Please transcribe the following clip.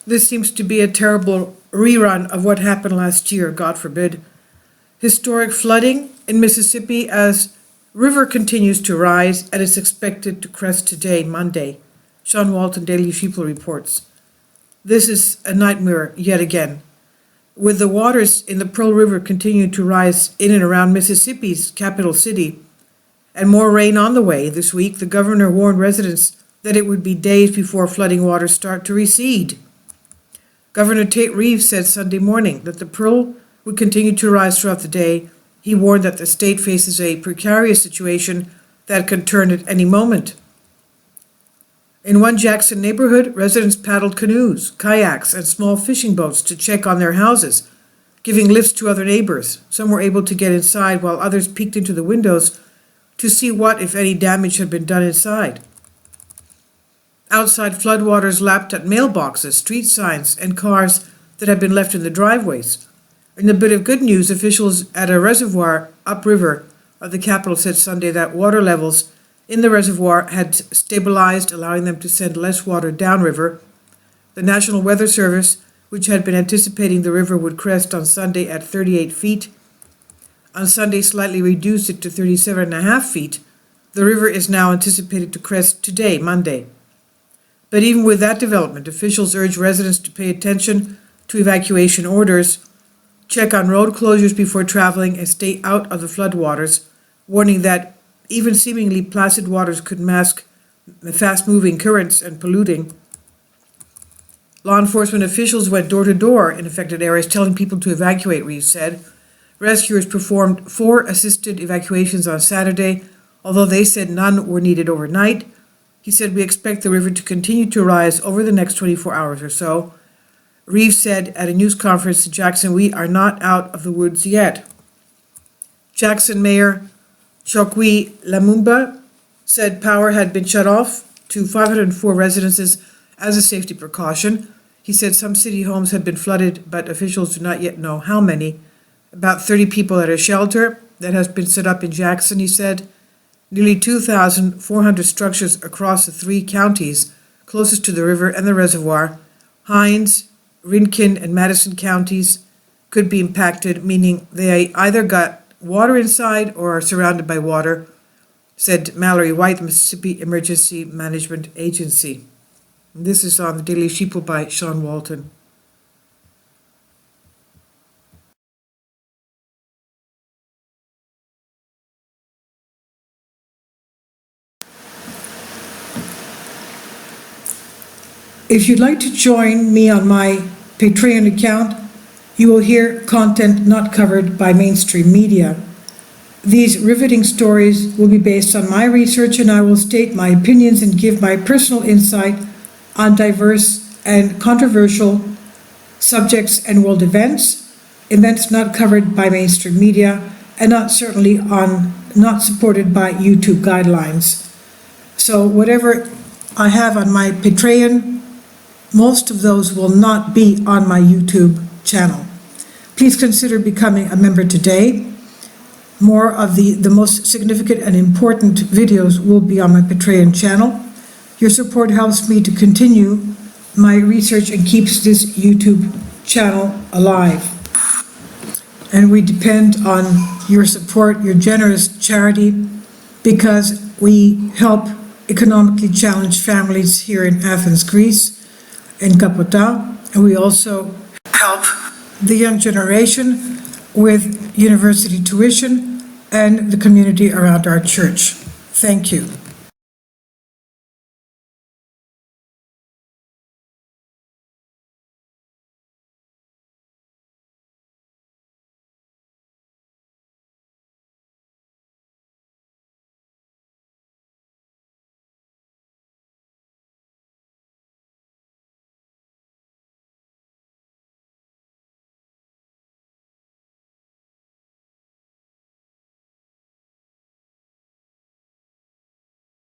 This seems to be a terrible rerun of what happened last year, God forbid. Historic flooding in Mississippi as river continues to rise and is expected to crest today, Monday. Sean Walton, Daily Sheeple reports. This is a nightmare yet again. With the waters in the Pearl River continuing to rise in and around Mississippi's capital city, and more rain on the way this week, the governor warned residents that it would be days before flooding waters start to recede. Governor Tate Reeves said Sunday morning that the Pearl would continue to rise throughout the day. He warned that the state faces a precarious situation that could turn at any moment. In one Jackson neighborhood, residents paddled canoes, kayaks, and small fishing boats to check on their houses, giving lifts to other neighbors. Some were able to get inside while others peeked into the windows to see what, if any, damage had been done inside. Outside, floodwaters lapped at mailboxes, street signs, and cars that had been left in the driveways. In a bit of good news, officials at a reservoir upriver of the capital said Sunday that water levels in the reservoir had stabilized, allowing them to send less water downriver. The National Weather Service, which had been anticipating the river would crest on Sunday at 38 feet, on Sunday slightly reduced it to 37.5 feet. The river is now anticipated to crest today, Monday. But even with that development, officials urge residents to pay attention to evacuation orders, check on road closures before traveling, and stay out of the floodwaters, warning that even seemingly placid waters could mask fast-moving currents and polluting. Law enforcement officials went door to door in affected areas telling people to evacuate, Reeves said. Rescuers performed 4 assisted evacuations on Saturday, although they said none were needed overnight. He said, "We expect the river to continue to rise over the next 24 hours or so." Reeves said at a news conference in Jackson, "We are not out of the woods yet." Jackson Mayor Chokwe Lumumba said power had been shut off to 504 residences as a safety precaution. He said some city homes had been flooded, but officials do not yet know how many. About 30 people at a shelter that has been set up in Jackson, he said. Nearly 2,400 structures across the 3 counties closest to the river and the reservoir, Hinds, Rinkin, and Madison counties, could be impacted, meaning they either got water inside or are surrounded by water, said Mallory White, the Mississippi Emergency Management Agency. And this is on the Daily Sheeple by Sean Walton. If you'd like to join me on my Patreon account, you will hear content not covered by mainstream media. These riveting stories will be based on my research, and I will state my opinions and give my personal insight on diverse and controversial subjects and world events not covered by mainstream media, and not supported by YouTube guidelines. So whatever I have on my Patreon, most of those will not be on my YouTube channel. Please consider becoming a member today. More of the most significant and important videos will be on my Patreon channel. Your support helps me to continue my research and keeps this YouTube channel alive. And we depend on your support, your generous charity, because we help economically challenged families here in Athens, Greece, in Kapota, and we also help the young generation with university tuition and the community around our church. Thank you.